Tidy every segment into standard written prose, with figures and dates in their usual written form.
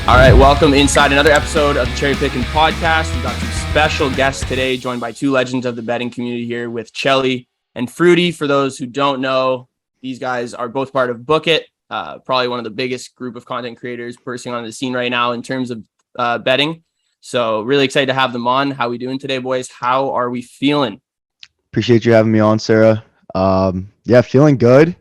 All right, welcome inside another episode of the Cherry Pickin podcast. We've got some special guests today, joined by two legends of the betting community here with Chelly and Freudy. For those who don't know, these guys are both part of BookIt, probably one of the biggest group of content creators bursting on the scene right now in terms of betting. So really excited to have them on. How are we doing today, boys? How are we feeling? Appreciate you having me on, Sura. Feeling good.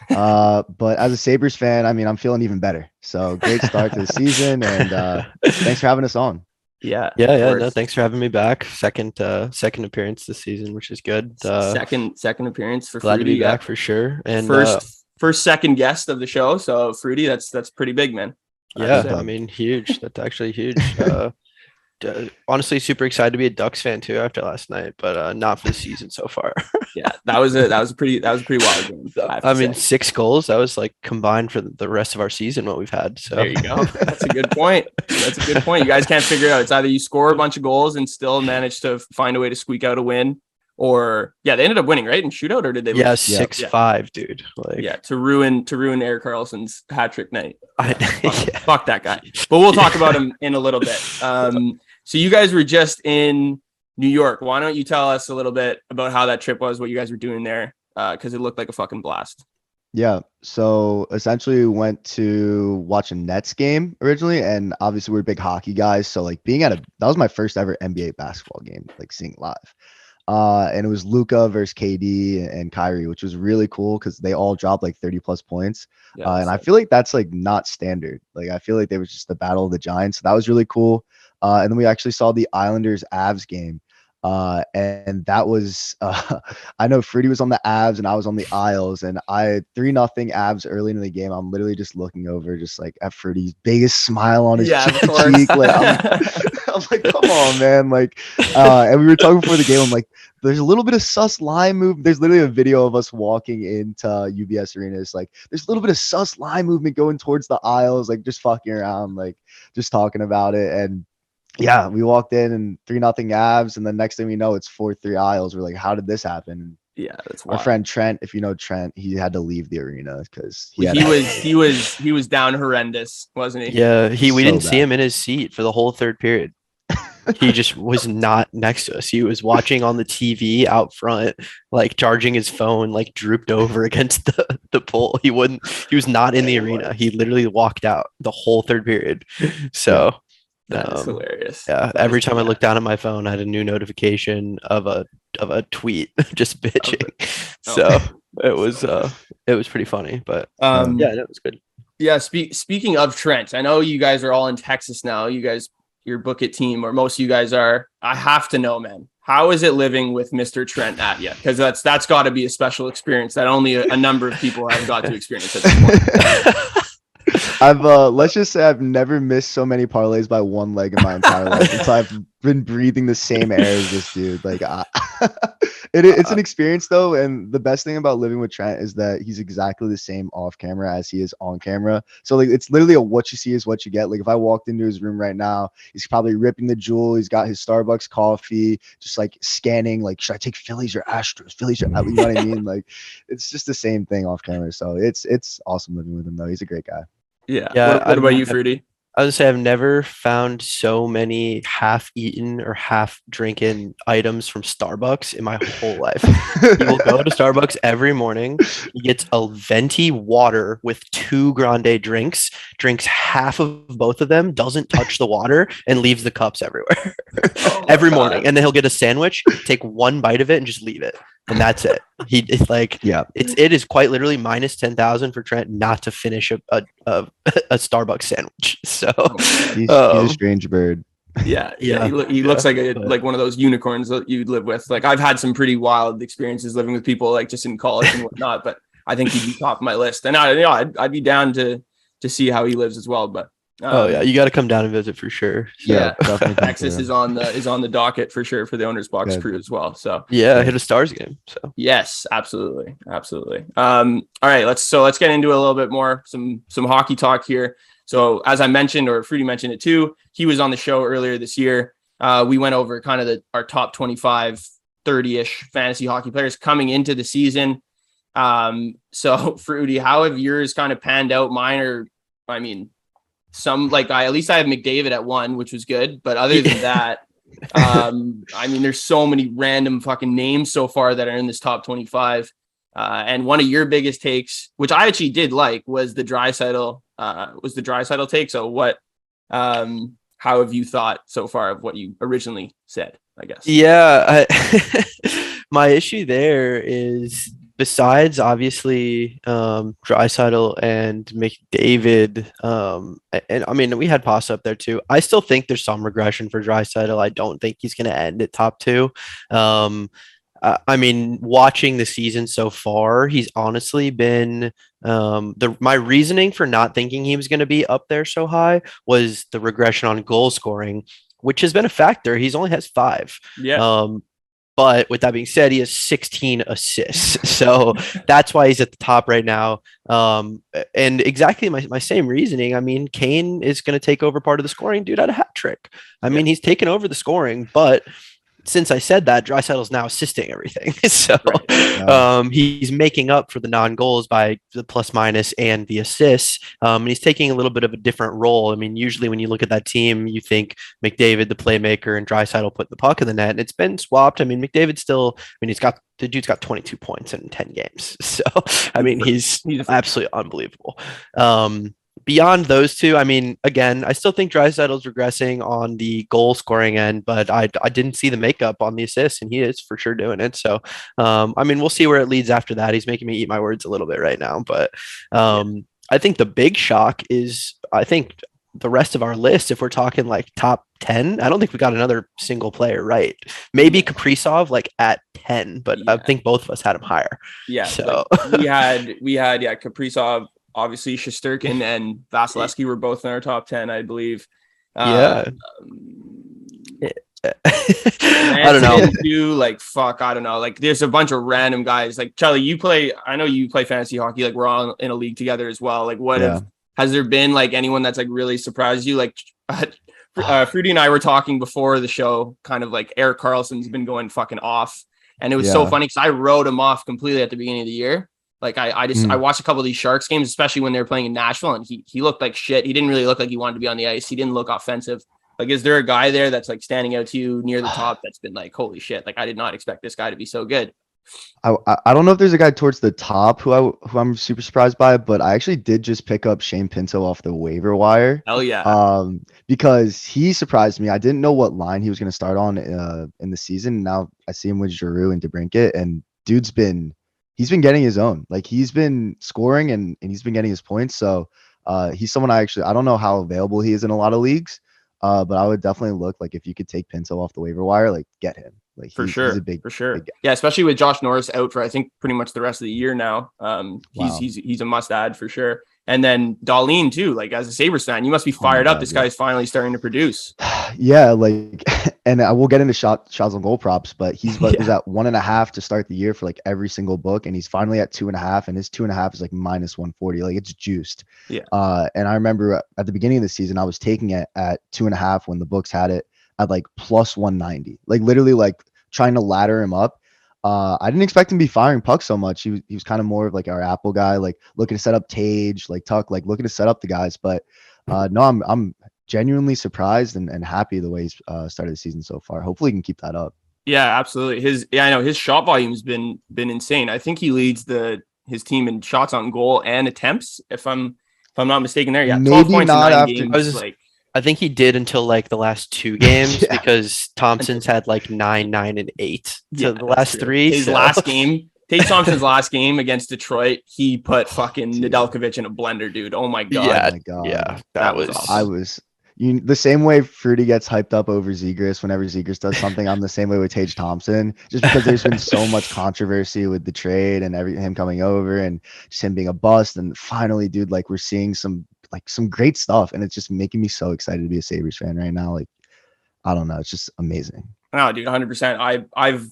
But as a Sabres fan, I'm feeling even better. So great start to the season, and thanks for having us on. Yeah. No, thanks for having me back. Second appearance this season, which is good. Second appearance for glad Freudy, to be back for sure. And first second guest of the show. So Freudy, that's pretty big, man. Huge. That's actually huge. Honestly, super excited to be a Ducks fan too after last night, but not for the season so far. Yeah, that was a pretty wild game. 6 goals. That was like combined for the rest of our season what we've had. So there you go. That's a good point. You guys can't figure it out. It's either you score a bunch of goals and still manage to find a way to squeak out a win, or they ended up winning, right? In shootout, or did they? Yeah, lose? 6-5, dude. To ruin Erik Karlsson's hat trick night. Fuck that guy. But we'll talk about him in a little bit. So you guys were just in New York. Why don't you tell us a little bit about how that trip was, what you guys were doing there? Because it looked like a fucking blast. Yeah. So essentially we went to watch a Nets game originally, and obviously we're big hockey guys. So like that was my first ever NBA basketball game, like seeing live. And it was Luka versus KD and Kyrie, which was really cool because they all dropped like 30 plus points. And I feel like that's like not standard. Like I feel like they was just the battle of the giants. So that was really cool. And then we actually saw the Islanders Avs game. And that was, I know Freudy was on the Avs and I was on the Isles, and I 3-0 Avs early in the game. I'm literally just looking over just like at Freudy's biggest smile on his cheek. Like, I'm like, come on, man. Like, and we were talking before the game. I'm like, there's a little bit of sus line move. There's literally a video of us walking into UBS Arena. It's like, there's a little bit of sus line movement going towards the Isles, like just fucking around, like just talking about it. And yeah, we walked in and 3-0 Avs, and the next thing we know, it's 4-3 Isles. We're like, how did this happen? Yeah, that's wild. Our friend Trent, if you know Trent, he had to leave the arena because he was down horrendous, wasn't he? Yeah, we didn't see him in his seat for the whole third period. He just was not next to us. He was watching on the TV out front, like charging his phone, like drooped over against the pole. He was not in the arena. He literally walked out the whole third period. So that's hilarious. Yeah, every time I looked down at my phone, I had a new notification of a tweet just bitching. So it was pretty funny, but it was good. Yeah, speaking of Trent, I know you guys are all in Texas now. Your BookIt team, or most of you guys are. I have to know, man, how is it living with Mr. Trent at you? Because that's got to be a special experience that only a number of people have got to experience at this point. Let's just say I've never missed so many parlays by one leg in my entire life. Since I've been breathing the same air as this dude. Like, it's an experience though, and the best thing about living with Trent is that he's exactly the same off camera as he is on camera. So like, it's literally what you see is what you get. Like, if I walked into his room right now, he's probably ripping the jewel. He's got his Starbucks coffee, just like scanning. Like, should I take Phillies or Astros? You know what I mean? Like, it's just the same thing off camera. So it's awesome living with him though. He's a great guy. Yeah. What about you, Freudy? I would say I've never found so many half-eaten or half-drinking items from Starbucks in my whole life. He will go to Starbucks every morning. He gets a venti water with 2 grande drinks, drinks half of both of them, doesn't touch the water, and leaves the cups everywhere every morning. And then he'll get a sandwich, take 1 bite of it, and just leave it. And that's it. It is quite literally minus 10,000 for Trent not to finish a Starbucks sandwich. So he's a strange bird. Yeah. He looks like one of those unicorns that you'd live with. Like, I've had some pretty wild experiences living with people, like just in college and whatnot. But I think he'd be top of my list, and I'd be down to see how he lives as well. But you got to come down and visit for sure. So, Texas is on the docket for sure for the OwnersBox crew as well. So hit a Stars game. So yes, absolutely. All right, let's get into a little bit more some hockey talk here. So as I mentioned, or Freudy mentioned it too, he was on the show earlier this year. We went over kind of our top 25, 30-ish fantasy hockey players coming into the season. So Freudy, how have yours kind of panned out? Mine are, some like at least I have McDavid at 1, which was good. But other than that, I mean, there's so many random fucking names so far that are in this top 25. And one of your biggest takes, which I actually did like, was the Draisaitl take. So what, how have you thought so far of what you originally said, I guess? Yeah. My issue there is, besides obviously Draisaitl and McDavid, and I mean, we had Pasa up there too. I still think there's some regression for Draisaitl. I don't think he's going to end at top 2. I mean, watching the season so far, he's honestly been my reasoning for not thinking he was going to be up there so high was the regression on goal scoring, which has been a factor. He's only has 5. Yeah. But with that being said, he has 16 assists. So that's why he's at the top right now. And exactly my same reasoning. I mean, Kane is going to take over part of the scoring. Dude had a hat trick. I mean, he's taken over the scoring, but since I said that, Draisaitl's now assisting everything. So he's making up for the non-goals by the plus minus and the assists. And he's taking a little bit of a different role. I mean, usually when you look at that team, you think McDavid, the playmaker, and Draisaitl put the puck in the net. And it's been swapped. I mean, McDavid still, I mean, the dude's got 22 points in 10 games. So, I mean, he's absolutely unbelievable. Beyond those two, I mean, again, I still think Draisaitl's regressing on the goal scoring end, but I didn't see the makeup on the assists, and he is for sure doing it. So, I mean, we'll see where it leads after that. He's making me eat my words a little bit right now, but I think the big shock is, I think the rest of our list, if we're talking like top 10, I don't think we got another single player right. Maybe Kaprizov like at 10, but I think both of us had him higher. Yeah. So like we had Kaprizov. Obviously, Shesterkin and Vasilevsky were both in our top 10, I believe. I don't know. Like, fuck, I don't know. Like, there's a bunch of random guys. Like, Chelly, I know you play fantasy hockey. Like, we're all in a league together as well. Like, has there been, like, anyone that's, like, really surprised you? Like, Freudy and I were talking before the show, kind of like Erik Karlsson's been going fucking off. And it was so funny because I wrote him off completely at the beginning of the year. Like I watched a couple of these Sharks games, especially when they were playing in Nashville, and he looked like shit. He didn't really look like he wanted to be on the ice. He didn't look offensive. Like, is there a guy there that's like standing out to you near the top that's been like, holy shit, like I did not expect this guy to be so good? I don't know if there's a guy towards the top who I'm super surprised by, but I actually did just pick up Shane Pinto off the waiver wire. Hell yeah. Because he surprised me. I didn't know what line he was going to start on in the season. Now I see him with Giroux and DeBrincat, and he's been getting his own. Like, he's been scoring and he's been getting his points. So he's someone I don't know how available he is in a lot of leagues, but I would definitely look, like, if you could take Pinto off the waiver wire, like, get him. Like, he's a big guy. Yeah, especially with Josh Norris out for I think pretty much the rest of the year now. He's a must add for sure. And then Dahlin too, like, as a Sabres fan, you must be fired up. This guy's finally starting to produce. Yeah, like, and I will get into shots on goal props, but he's at 1.5 to start the year for like every single book, and he's finally at 2.5, and his 2.5 is like minus 140. Like, it's juiced. Yeah. And I remember at the beginning of the season, I was taking it at 2.5 when the books had it at like plus 190, like literally like trying to ladder him up. I didn't expect him to be firing pucks so much. He was kind of more of like our Apple guy, like looking to set up Tage, like Tuck, like looking to set up the guys. But no, I'm genuinely surprised and happy the way he's started the season so far. Hopefully he can keep that up. Yeah, absolutely. I know his shot volume has been insane. I think he leads his team in shots on goal and attempts, if I'm not mistaken there. Yeah, 12 maybe points not in 9 after games, I think he did until like the last 2 games because Thompson's had like 9, 9, and 8 to the last 3. His last game, Tage Thompson's last game against Detroit, he put fucking Nedeljkovic in a blender, dude. Oh my god. Yeah, oh my god. Yeah, that was awesome. The same way Freudy gets hyped up over Zegras whenever Zegras does something. I'm the same way with Tage Thompson, just because there's been so much controversy with the trade and him coming over and just him being a bust. And finally, dude, like, we're seeing some great stuff, and it's just making me so excited to be a Sabres fan right now. Like, I don't know, it's just amazing. No, dude, 100%. I've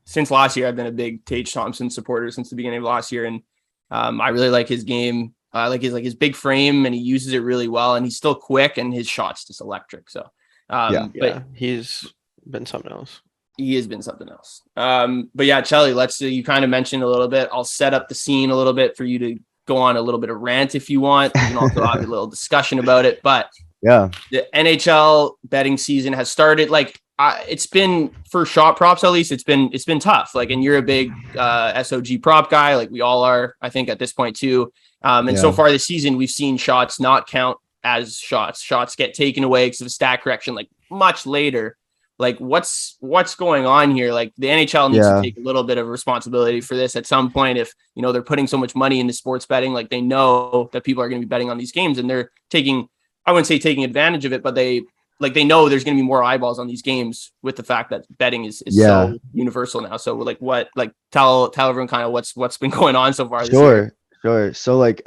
since last year, I've been a big Tage Thompson supporter since the beginning of last year, and I really like his game. I like his big frame, and he uses it really well, and he's still quick, and his shot's just electric. So but he's been something else. He has been something else. But yeah, Chelly, you kind of mentioned a little bit. I'll set up the scene a little bit for you to go on a little bit of rant if you want. We can also have a little discussion about it. But yeah, the NHL betting season has started. Like it's been for shot props, at least it's been tough. Like, and you're a big SOG prop guy, like we all are, I think at this point too. And so far this season, we've seen shots not count as shots. Shots get taken away because of a stat correction, like much later. Like what's going on here? Like the NHL needs to take a little bit of responsibility for this at some point. If, you know, they're putting so much money into sports betting, like they know that people are going to be betting on these games and they're taking, I wouldn't say taking advantage of it, but they know there's going to be more eyeballs on these games with the fact that betting is so universal now. So tell everyone kind of what's been going on so far this year. Sure. So like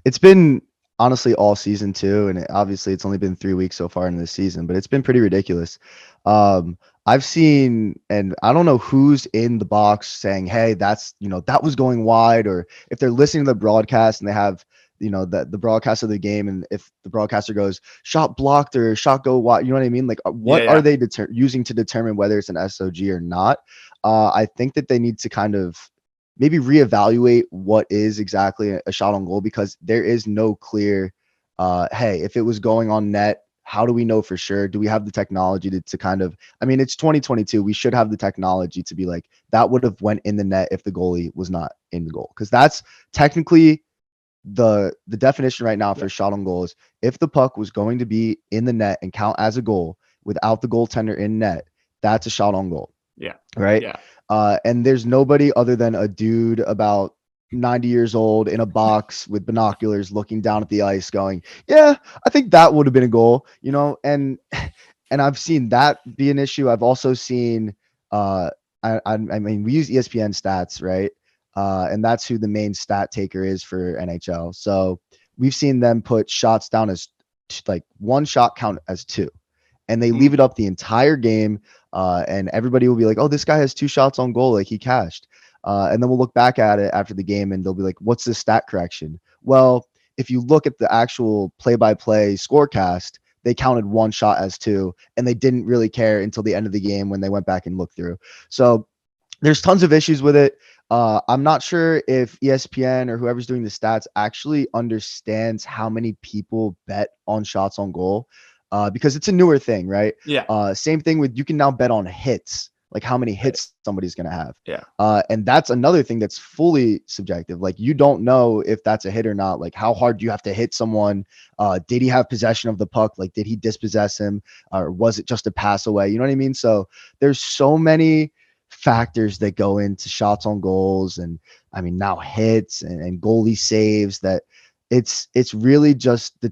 it's been honestly all season too, and obviously it's only been 3 weeks so far in this season, but it's been pretty ridiculous. I've seen, and I don't know who's in the box saying, hey, that's, you know, that was going wide, or if they're listening to the broadcast and they have, you know, the broadcast of the game, and if the broadcaster goes shot blocked or shot go wide, you know what I mean? Like what are they using to determine whether it's an SOG or not? I think that they need to kind of maybe reevaluate what is exactly a shot on goal, because there is no clear, hey, if it was going on net, how do we know for sure? Do we have the technology to kind of, I mean, it's 2022. We should have the technology to be like, that would have went in the net if the goalie was not in the goal. Because that's technically the definition right now for shot on goal is if the puck was going to be in the net and count as a goal without the goaltender in net, that's a shot on goal. Yeah. Right. Yeah. And there's nobody other than a dude about 90 years old in a box with binoculars looking down at the ice going, yeah, I think that would have been a goal, you know, and I've seen that be an issue. I've also seen, I mean, we use ESPN stats, right? And that's who the main stat taker is for NHL. So we've seen them put shots down as like one shot count as two, and they leave it up the entire game. And everybody will be like, oh, this guy has 2 shots on goal, like he cashed. And then we'll look back at it after the game and they'll be like, what's the stat correction? Well, if you look at the actual play-by-play scorecast, they counted 1 shot as 2, and they didn't really care until the end of the game when they went back and looked through. So there's tons of issues with it. I'm not sure if ESPN or whoever's doing the stats actually understands how many people bet on shots on goal, because it's a newer thing, right? Yeah. Same thing with, you can now bet on hits, like how many hits somebody's going to have. Yeah. And that's another thing that's fully subjective. Like you don't know if that's a hit or not. Like how hard do you have to hit someone? Did he have possession of the puck? Like, did he dispossess him? Or was it just a pass away? You know what I mean? So there's so many factors that go into shots on goals, and I mean now hits and goalie saves, that it's really just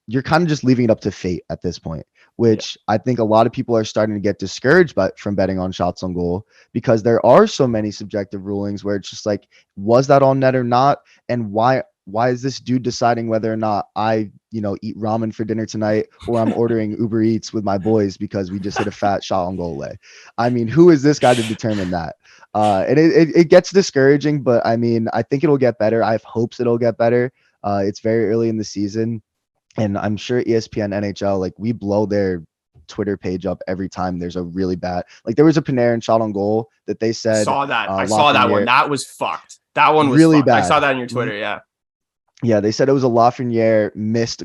you're kind of just leaving it up to fate at this point, which I think a lot of people are starting to get discouraged from betting on shots on goal, because there are so many subjective rulings where it's just like, was that on net or not? And why is this dude deciding whether or not I, you know, eat ramen for dinner tonight, or I'm ordering Uber Eats with my boys because we just hit a fat shot on goal away? I mean, who is this guy to determine that? And it gets discouraging, but I mean, I think it'll get better. I have hopes it'll get better. It's very early in the season, and I'm sure ESPN NHL, like, we blow their Twitter page up every time there's a really bad, like there was a Panarin shot on goal that they said, I saw that one. That was fucked. That one was really fucked. bad. I saw that on your Twitter. Yeah. Yeah, they said it was a Lafreniere missed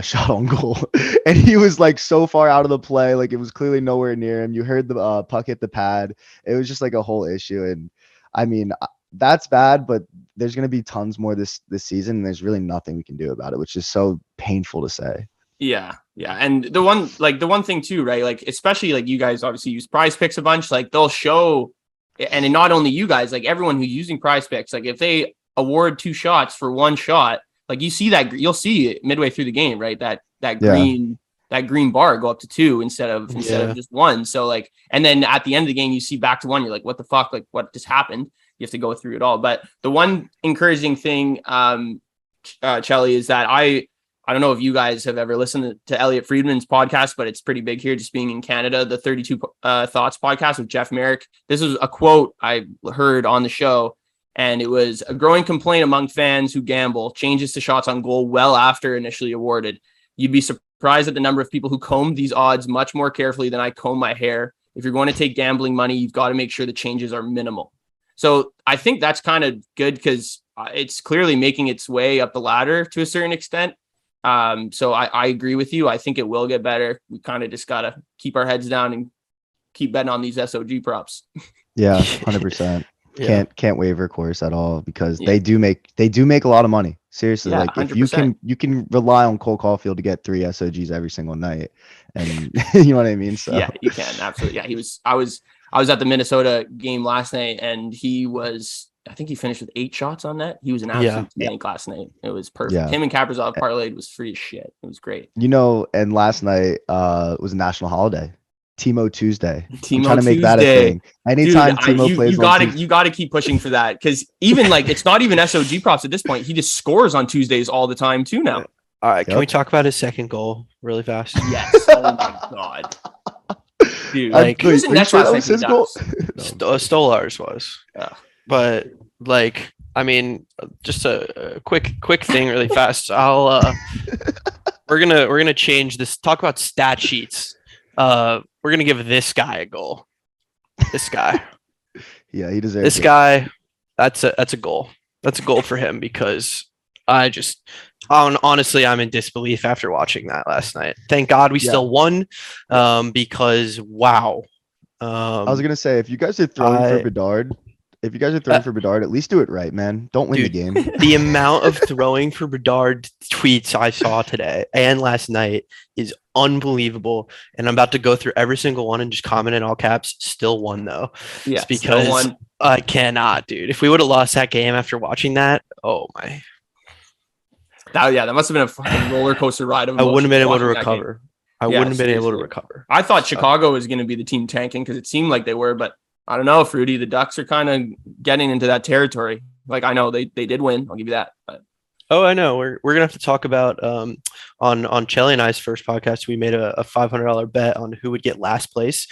shot on goal, and he was like so far out of the play, like it was clearly nowhere near him. You heard the puck hit the pad. It was just like a whole issue, and I mean that's bad, but there's gonna be tons more this season, and there's really nothing we can do about it, which is so painful to say. Yeah, and the one thing too, right? Like especially like you guys obviously use Prize Picks a bunch. Like they'll show, and not only you guys, like everyone who's using Prize Picks, like if they award 2 shots for 1 shot, like you see that, you'll see it midway through the game, right? That green bar go up to 2 instead of just 1. So like, and then at the end of the game, you see back to 1. You're like, what the fuck? Like what just happened? You have to go through it all. But the one encouraging thing, Chelly, is that I don't know if you guys have ever listened to Elliot Friedman's podcast, but it's pretty big here, just being in Canada, the 32 Thoughts podcast with Jeff Merrick. This was a quote I heard on the show, and it was: a growing complaint among fans who gamble, changes to shots on goal well after initially awarded. You'd be surprised at the number of people who comb these odds much more carefully than I comb my hair. If you're going to take gambling money, you've got to make sure the changes are minimal. So I think that's kind of good because it's clearly making its way up the ladder to a certain extent. So I agree with you. I think it will get better. We kind of just got to keep our heads down and keep betting on these SOG props. Yeah, 100%. Yeah. Can't waiver course at all because they do make a lot of money. Seriously, Yeah, like if 100%. you can rely on Cole Caulfield to get 3 SOGs every single night, and you know what I mean. So Yeah, you can absolutely. Yeah, I was at the Minnesota game last night, and I think he finished with 8 shots on net. He was an absolute tank last night. It was perfect. Yeah. Him and Kaprizov parlayed was free as shit. It was great. You know, and last night was a national holiday. Timo Tuesday. I'm Timo trying to make that a Tuesday. thing. Anytime Dude, Timo plays you gotta keep pushing for that because even like it's not even SOG props at this point. He just scores on Tuesdays all the time too now. All right, can we talk about his second goal really fast? Yes. Oh my god. Dude, Like, he was in net last night his goal? Stolar's was. Yeah. But like, I mean, just a quick thing really fast. I'll we're gonna change this. Talk about stat sheets. We're gonna give this guy a goal. This guy. Yeah, he deserves This it. guy. That's a goal. That's a goal for him because honestly, I'm in disbelief after watching that last night. Thank God we still won. Because wow. I was gonna say if you guys are throwing for Bedard, at least do it right, man. Don't win the game. The amount of throwing for Bedard tweets I saw today and last night is unbelievable. And I'm about to go through every single one and just comment in all caps. Still won though. Yeah, it's because I cannot, dude. If we would have lost that game after watching that, oh my. That must have been a fucking roller coaster ride. I wouldn't have been able to recover. I wouldn't have been able to recover. I thought Chicago was going to be the team tanking because it seemed like they were, but I don't know, Freudy. The Ducks are kind of getting into that territory. Like I know they did win. I'll give you that. But Oh, I know. We're gonna have to talk about on Chelly and I's first podcast. We made a $500 bet on who would get last place.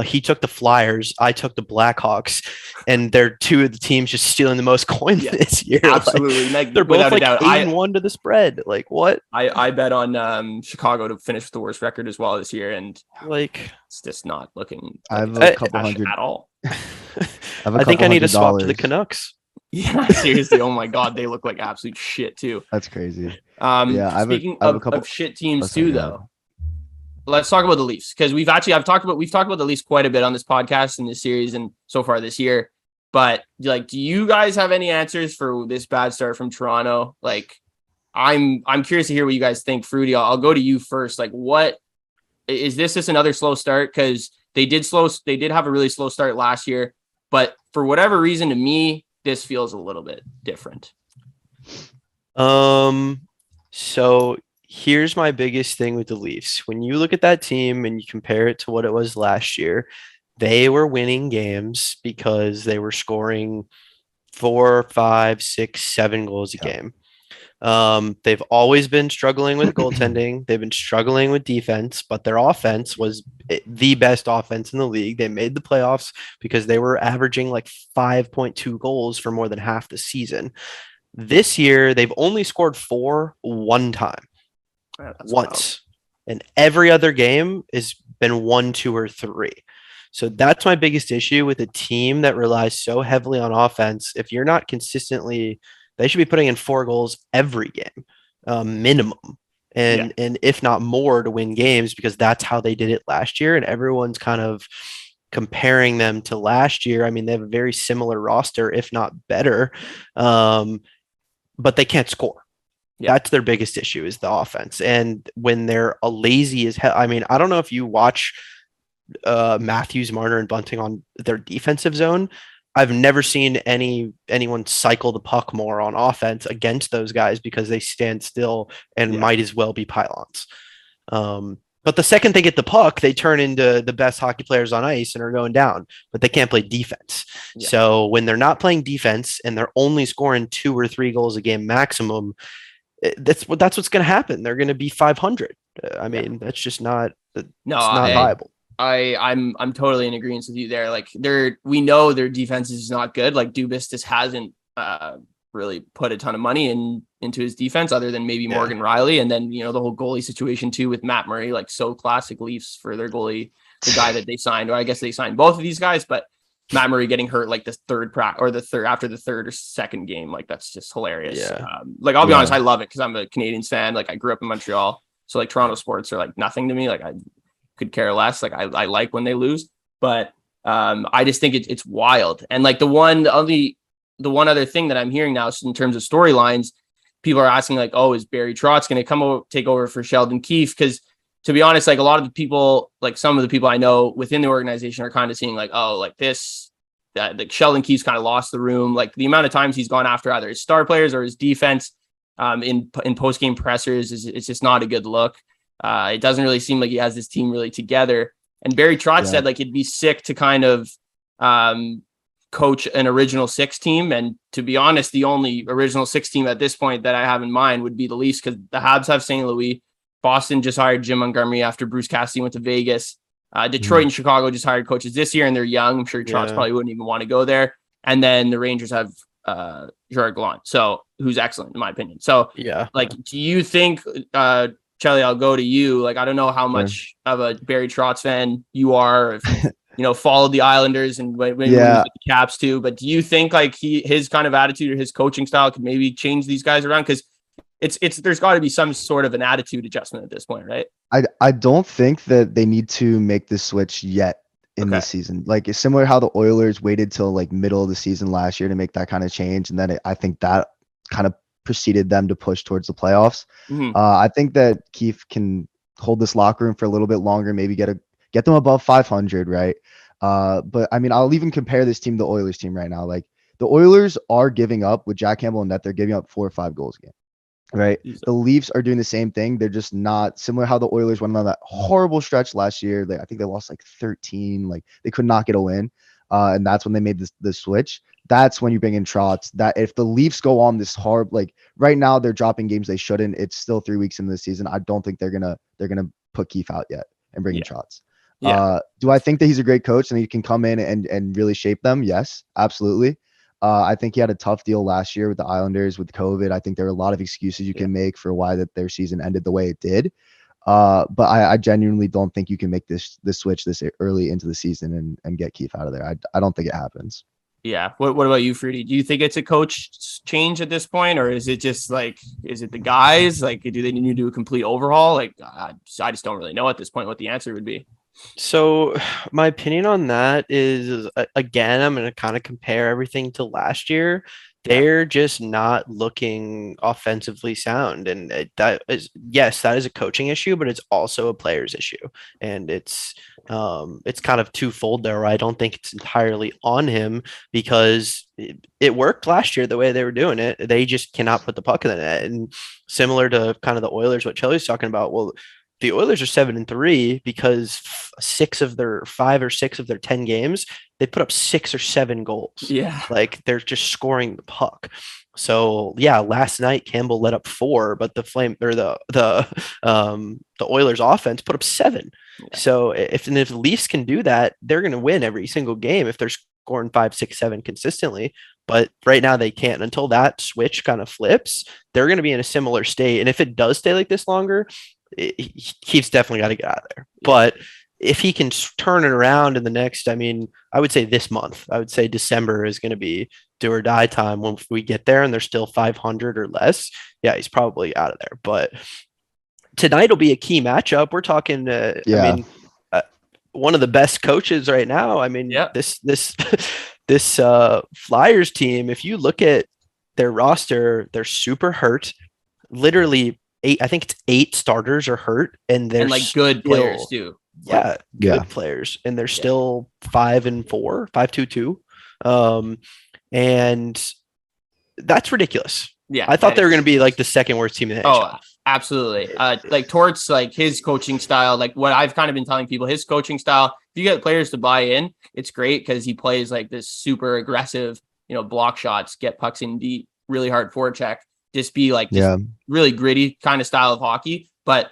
He took the Flyers. I took the Blackhawks, and they're two of the teams just stealing the most coins this year. Absolutely, like, they're both like 8-1 to the spread. Like what? I bet on Chicago to finish with the worst record as well this year, and like it's just not looking. I have a couple hundred at all. I think I need to swap to the Canucks. Yeah, seriously. Oh my God, they look like absolute shit too. That's crazy. Speaking of shit teams too, though, let's talk about the Leafs because we've talked about the Leafs quite a bit on this podcast in this series and so far this year. But like, do you guys have any answers for this bad start from Toronto? Like, I'm curious to hear what you guys think. Freudy, I'll go to you first. Like, what is this? Just another slow start because they did have a really slow start last year, but for whatever reason, to me, this feels a little bit different. So here's my biggest thing with the Leafs. When you look at that team and you compare it to what it was last year, they were winning games because they were scoring 4, 5, 6, 7 goals a game. They've always been struggling with goaltending. They've been struggling with defense, but their offense was the best offense in the league. They made the playoffs because they were averaging like 5.2 goals for more than half the season. This year, they've only scored 4 one time. Once. And every other game has been 1, 2, or 3. So that's my biggest issue with a team that relies so heavily on offense. If you're not consistently, they should be putting in 4 goals every game, minimum. And if not more to win games, because that's how they did it last year. And everyone's kind of comparing them to last year. I mean, they have a very similar roster, if not better, but they can't score. That's their biggest issue is the offense. And when they're lazy as hell, I mean, I don't know if you watch Matthews, Marner, and Bunting on their defensive zone. I've never seen anyone cycle the puck more on offense against those guys because they stand still and might as well be pylons. But the second they get the puck, they turn into the best hockey players on ice and are going down, but they can't play defense. Yeah. So when they're not playing defense and they're only scoring 2 or 3 goals a game maximum, that's what's going to happen. They're going to be 500. I mean, that's just not viable. I'm totally in agreement with you there. Like we know their defense is not good. Like Dubas just hasn't really put a ton of money into his defense other than maybe Morgan Riley. And then, the whole goalie situation too with Matt Murray, like so classic Leafs for their goalie, the guy that they signed, or I guess they signed both of these guys, but Matt Murray getting hurt like the after the third or second game. Like, that's just hilarious. Yeah. Like, I'll be honest, I love it because I'm a Canadians fan. Like, I grew up in Montreal, so like Toronto sports are like nothing to me. Like, I could care less. Like, I like when they lose, but I just think it's wild. And like the one other thing that I'm hearing now in terms of storylines, people are asking like, oh, is Barry Trotz going to take over for Sheldon Keefe? Because to be honest, like a lot of the people, like some of the people I know within the organization are kind of seeing like, oh, like like Sheldon Keefe's kind of lost the room. Like the amount of times he's gone after either his star players or his defense in post-game pressers it's just not a good look. It doesn't really seem like he has this team really together. And Barry Trotz said like it'd be sick to kind of coach an original six team. And to be honest, the only original six team at this point that I have in mind would be the Leafs, because the Habs have St. Louis. Boston just hired Jim Montgomery after Bruce Cassidy went to Vegas. Detroit and Chicago just hired coaches this year, and they're young. I'm sure Trotz probably wouldn't even want to go there. And then the Rangers have Gerard Gallant, who's excellent in my opinion. So like, do you think, Chelly, I'll go to you. Like, I don't know how much of a Barry Trotz fan you are, if followed the Islanders and when he was with the Caps too. But do you think like his kind of attitude or his coaching style could maybe change these guys around? Because there's got to be some sort of an attitude adjustment at this point, right? I don't think that they need to make this switch yet in this season. Like, it's similar how the Oilers waited till like middle of the season last year to make that kind of change, and then I think that kind of preceded them to push towards the playoffs. I think that Keefe can hold this locker room for a little bit longer, maybe get them above 500, right? But I mean, I'll even compare this team to the Oilers team right now. Like, the Oilers are giving up with Jack Campbell in net, they're giving up 4 or 5 goals a game. Right. The Leafs are doing the same thing. They're just not similar how the Oilers went on that horrible stretch last year. I think they lost like 13. Like, they could not get a win. And that's when they made the switch. That's when you bring in Trotz. That if the Leafs go on this hard, like right now they're dropping games they shouldn't. It's still 3 weeks into the season. I don't think they're gonna put Keefe out yet and bring in Trotz. Do I think that he's a great coach and he can come in and really shape them? Yes, absolutely. I think he had a tough deal last year with the Islanders with COVID. I think there are a lot of excuses you can make for why that their season ended the way it did. But I genuinely don't think you can make this switch this early into the season and get Keefe out of there. I don't think it happens. Yeah. What about you, Freudy? Do you think it's a coach change at this point, or is it just like, is it the guys? Like, do they need to do a complete overhaul? Like, I just don't really know at this point what the answer would be. So my opinion on that is, again, I'm going to kind of compare everything to last year. They're just not looking offensively sound. And that is a coaching issue, but it's also a player's issue. And it's kind of twofold there. I don't think it's entirely on him, because it worked last year the way they were doing it. They just cannot put the puck in the net. And similar to kind of the Oilers, what Chelly's talking about, well, the Oilers are 7-3 because 5 or 6 of their 10 games, they put up 6 or 7 goals. Yeah. Like, they're just scoring the puck. So last night Campbell let up 4, but the Oilers offense put up 7. Yeah. So if the Leafs can do that, they're going to win every single game if they're scoring 5, 6, 7 consistently. But right now they can't. Until that switch kind of flips, they're going to be in a similar state. And if it does stay like this longer, Keefe's definitely got to get out of there. Yeah. But if he can turn it around in the next, I would say this month, I would say December is going to be do or die time. When we get there and they're still 500 or less, he's probably out of there. But tonight will be a key matchup. We're talking, one of the best coaches right now. This Flyers team, if you look at their roster, they're super hurt. Literally 8 starters are hurt, and they're good players too. Good players, and they're still 5-4, 5-2-2, and that's ridiculous. Yeah, I thought they were going to be like the second worst team in the NHL. Absolutely. Like Torts, like his coaching style, like what I've kind of been telling people, his coaching style. If you get players to buy in, it's great because he plays like this super aggressive, block shots, get pucks in deep, really hard forecheck. Just be like really gritty kind of style of hockey. But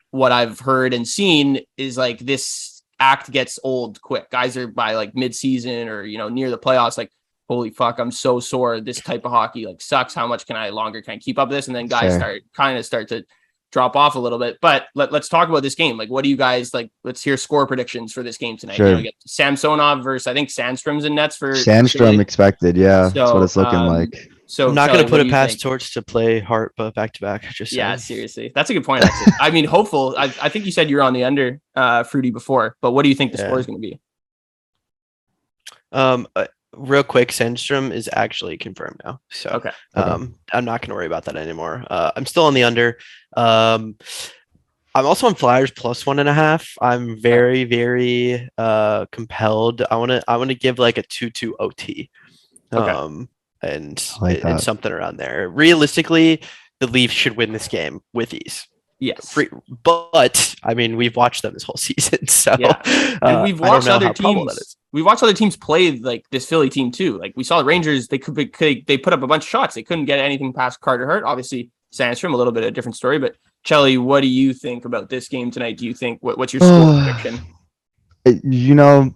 what I've heard and seen is like this act gets old quick. Guys are by like mid-season or, near the playoffs, like, holy fuck, I'm so sore. This type of hockey like sucks. How much can I keep up with this? And then guys start to drop off a little bit. But let's talk about this game. Like, what do you guys like? Let's hear score predictions for this game tonight. Sure. You know, we get Samsonov versus, I think, Sandstrom's in nets for Sandstrom expected. Yeah, that's what So, it's looking like. So I'm not Chelly, going to what put do it you past think? Torch to play Hart, but back to back. Just Yeah, saying. seriously, that's a good point. Actually, I mean, hopeful. I think you said you're on the under, Freudy, before, but what do you think the score is going to be? Real quick, Sandstrom is actually confirmed now, so Okay. I'm not going to worry about that anymore. I'm still on the under. I'm also on Flyers plus 1.5. I'm very, very compelled. I want to give like a 2-2 OT. Okay. And like it's something around there. Realistically, the Leafs should win this game with ease. Yes. But I mean, we've watched them this whole season, so yeah. And we've watched other teams. That is. We watched other teams play like this Philly team too. Like we saw the Rangers, they put up a bunch of shots. They couldn't get anything past Carter Hart. Obviously, Sandstrom, a little bit of a different story. But Chelly, what do you think about this game tonight? Do you think what's your score prediction? You know,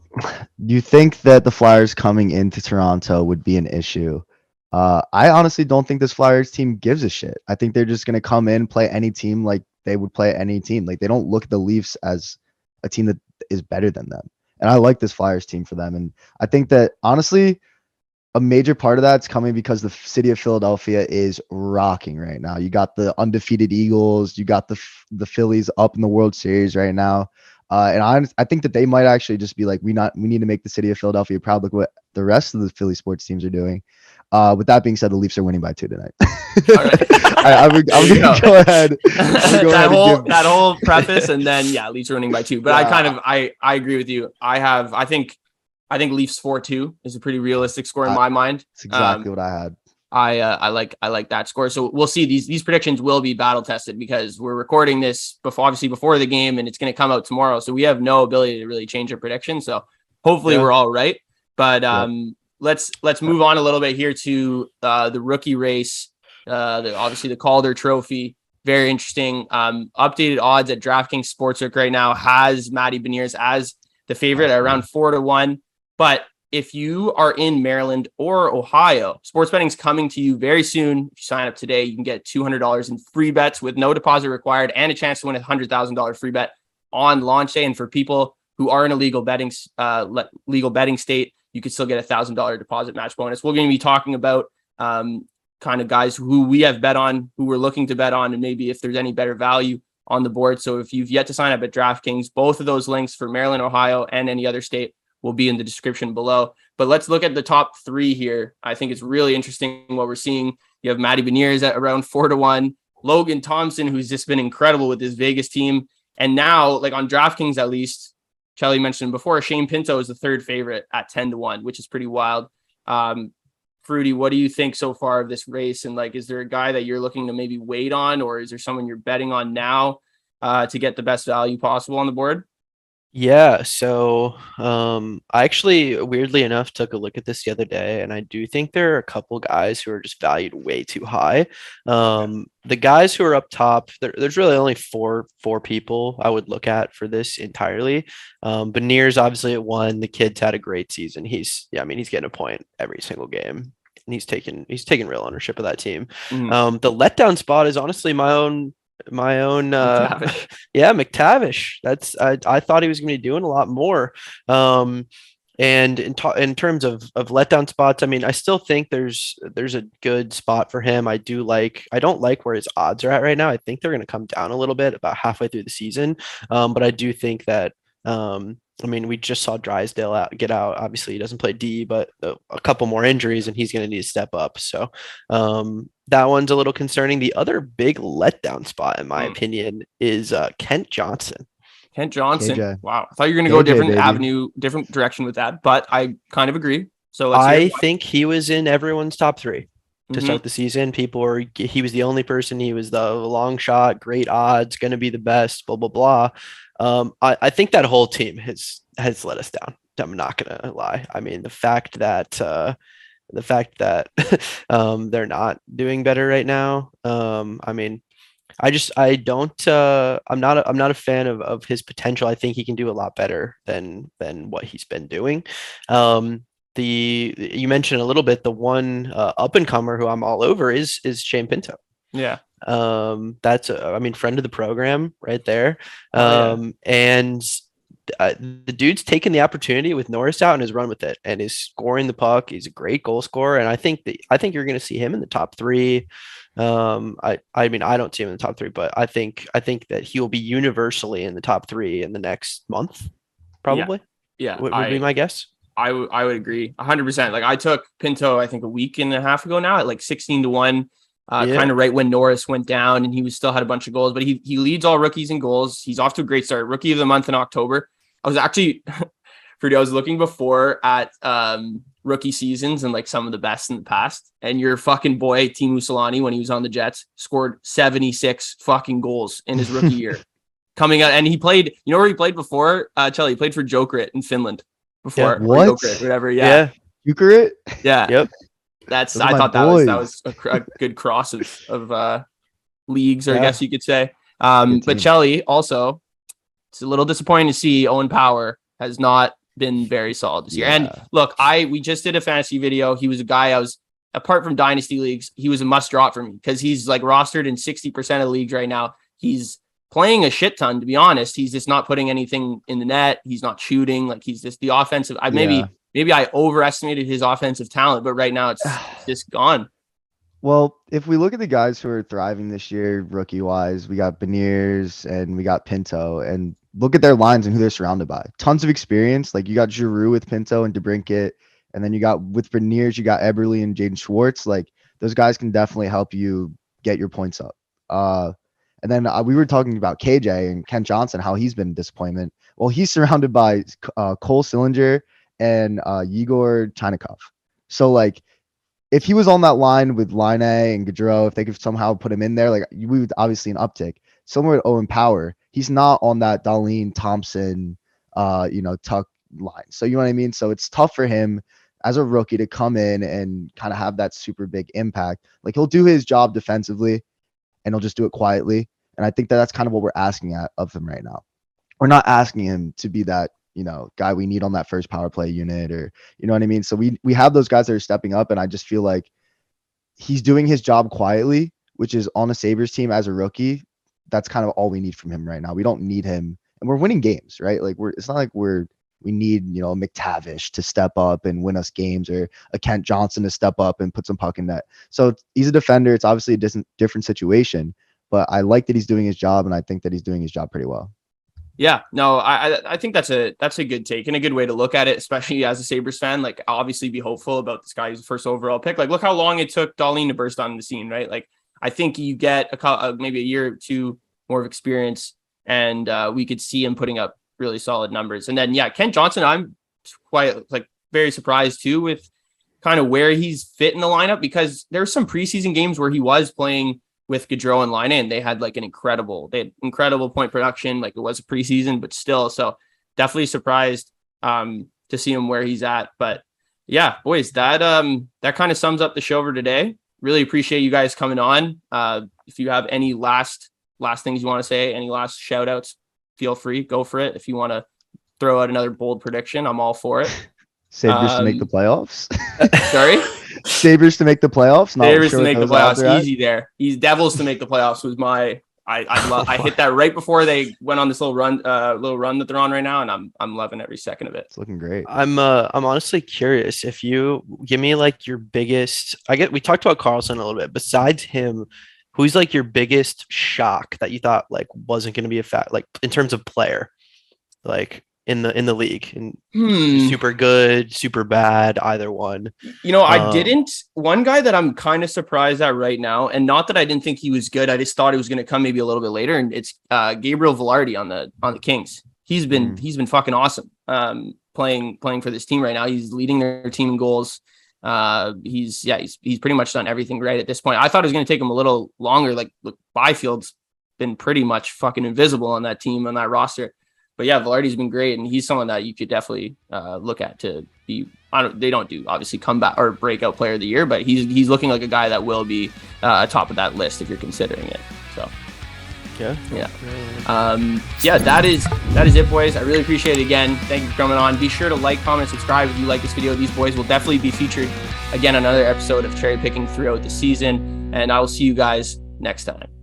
you think that the Flyers coming into Toronto would be an issue. I honestly don't think this Flyers team gives a shit. I think they're just going to come in, play any team like they would play any team. Like they don't look at the Leafs as a team that is better than them. And I like this Flyers team for them. And I think that honestly, a major part of that's coming because the city of Philadelphia is rocking right now. You got the undefeated Eagles. You got the Phillies up in the World Series right now. And I think that they might actually just be like, we need to make the city of Philadelphia proud. Look what the rest of the Philly sports teams are doing. With that being said, the Leafs are winning by 2 tonight. All right. I'm gonna go ahead. That whole preface, and then Leafs are winning by 2. But I agree with you. I think Leafs 4-2 is a pretty realistic score in my mind. That's exactly what I had. I like that score. So we'll see. These predictions will be battle tested because we're recording this before the game, and it's going to come out tomorrow. So we have no ability to really change our prediction. So hopefully we're all right. But let's move on a little bit here to the rookie race. Obviously the Calder Trophy. Very interesting. Updated odds at DraftKings Sportsbook right now has Matty Beniers as the favorite at around 4-1. But if you are in Maryland or Ohio, sports betting's coming to you very soon. If you sign up today, you can get $200 in free bets with no deposit required and a chance to win a $100,000 free bet on launch day. And for people who are in a legal betting state, you could still get a $1,000 deposit match bonus. We're going to be talking about kind of guys who we have bet on, who we're looking to bet on, and maybe if there's any better value on the board. So if you've yet to sign up at DraftKings, both of those links for Maryland, Ohio, and any other state will be in the description below. But let's look at the top 3 here. I think it's really interesting what we're seeing. You have Matty Beniers at around 4-1, Logan Thompson, who's just been incredible with his Vegas team. And now, like on DraftKings at least, Chelly mentioned before, Shane Pinto is the third favorite at 10-1, which is pretty wild. Freudy, what do you think so far of this race? And like, is there a guy that you're looking to maybe wait on, or is there someone you're betting on now to get the best value possible on the board? Yeah, so I actually, weirdly enough, took a look at this the other day, and I do think there are a couple guys who are just valued way too high. The guys who are up top, there's really only four people I would look at for this entirely. Beniers obviously at 1. The kid's had a great season. He's getting a point every single game, and he's taking real ownership of that team. Mm-hmm. The letdown spot is honestly my own McTavish. McTavish. I thought he was going to be doing a lot more. And in terms of letdown spots, I mean, I still think there's a good spot for him. I don't like where his odds are at right now. I think they're going to come down a little bit about halfway through the season. But I do think that I mean, we just saw Drysdale get out. Obviously, he doesn't play D, but a couple more injuries, and he's going to need to step up. So that one's a little concerning. The other big letdown spot, in my opinion, is Kent Johnson. Kent Johnson. KJ. Wow. I thought you were going to go a different baby. avenue, different direction with that, but I kind of agree. So I think he was in everyone's top 3 to Mhm. start the season. He was the only person. He was the long shot, great odds, going to be the best, blah, blah, blah. I think that whole team has let us down. I'm not going to lie. I mean, the fact that they're not doing better right now. I mean, I'm not a fan of his potential. I think he can do a lot better than what he's been doing. You mentioned a little bit, the one up and comer who I'm all over is Shane Pinto. Yeah. That's I mean, friend of the program right there. And the dude's taken the opportunity with Norris out and has run with it and is scoring the puck. He's a great goal scorer, and I think you're going to see him in the top three. I mean, I don't see him in the top three, but I think that he will be universally in the top three in the next month, probably. Yeah, would be my guess. I would agree 100%. Like I took Pinto, I think a week and a half ago now at like 16-1, kind of right when Norris went down, and he still had a bunch of goals, but he leads all rookies in goals. He's off to a great start. Rookie of the month in October. I was actually, Freudy, I was looking before at rookie seasons and like some of the best in the past. And your fucking boy, Teemu Selanne, when he was on the Jets, scored 76 fucking goals in his rookie year. Coming out, and he played, you know where he played before? Chelly, he played for Jokerit in Finland before. Yeah, what? Jokerit, whatever. Yeah. Jokerit? Yeah. Yep. I thought that was a good cross of leagues, or I guess you could say. But Chelly also, it's a little disappointing to see Owen Power has not been very solid this year. And look, we just did a fantasy video. He was a guy apart from dynasty leagues, he was a must drop for me because he's like rostered in 60% of leagues right now. He's playing a shit ton, to be honest. He's just not putting anything in the net. He's not shooting. Like he's just the offensive. Maybe I overestimated his offensive talent, but right now it's just gone. Well, if we look at the guys who are thriving this year, rookie wise, we got Beniers and we got Pinto, and look at their lines and who they're surrounded by. Tons of experience. Like you got Giroux with Pinto and DeBrincat, and then you got with Beniers, you got Eberle and Jaden Schwartz. Like those guys can definitely help you get your points up. And then we were talking about KJ and Kent Johnson, how he's been a disappointment. Well, he's surrounded by Cole Sillinger and Yegor Chinakhov. So like, if he was on that line with Line and Gaudreau, if they could somehow put him in there, like we would obviously an uptick. Similar to Owen Power, he's not on that Darlene Thompson, Tuck line. So you know what I mean? So it's tough for him as a rookie to come in and kind of have that super big impact. Like he'll do his job defensively, and he'll just do it quietly. And I think that's kind of what we're asking of him right now. We're not asking him to be that, guy we need on that first power play unit, or, you know what I mean? So we have those guys that are stepping up, and I just feel like he's doing his job quietly, which is on a Sabres team as a rookie. That's kind of all we need from him right now. We don't need him, and we're winning games, right? Like it's not like we need, a McTavish to step up and win us games, or a Kent Johnson to step up and put some puck in net. So he's a defender. It's obviously a different situation, but I like that he's doing his job, and I think that he's doing his job pretty well. Yeah, no, I think that's a good take and a good way to look at it, especially as a Sabres fan. Like, obviously be hopeful about this guy who's the first overall pick. Like, look how long it took Darlene to burst on the scene, right? Like, I think you get maybe a year or two more of experience, and we could see him putting up really solid numbers. And then, Kent Johnson, I'm quite very surprised too with kind of where he's fit in the lineup, because there's some preseason games where he was playing with Gaudreau and Line, and they had incredible point production. Like, it was a preseason, but still. So definitely surprised to see him where he's at. But yeah, boys, that kind of sums up the show for today. Really appreciate you guys coming on. If you have any last things you want to say, any last shout outs, feel free, go for it. If you want to throw out another bold prediction, I'm all for it. Sabres to make the playoffs. Sorry? Sabres to make the playoffs. Sabres to make the playoffs. Easy there. He's Devils to make the playoffs was my. I hit that right before they went on this little run that they're on right now, and I'm loving every second of it. It's looking great. I'm honestly curious if you give me your biggest. We talked about Carlson a little bit. Besides him, who's your biggest shock that you thought wasn't going to be a fact, in terms of player, in the league, and super good, super bad, either one. I didn't. One guy that I'm kind of surprised at right now, and not that I didn't think he was good, I just thought it was going to come maybe a little bit later, and it's Gabriel Velarde on the Kings. He's been fucking awesome. Playing for this team right now. He's leading their team in goals. He's pretty much done everything right at this point. I thought it was going to take him a little longer. Look, Byfield's been pretty much fucking invisible on that team, on that roster. But yeah, Velarde's been great, and he's someone that you could definitely look at to be. They don't do obviously comeback or breakout player of the year, but he's looking like a guy that will be top of that list if you're considering it. So yeah. That is it, boys. I really appreciate it again. Thank you for coming on. Be sure to like, comment, subscribe if you like this video. These boys will definitely be featured again on another episode of Cherry Picking throughout the season, and I will see you guys next time.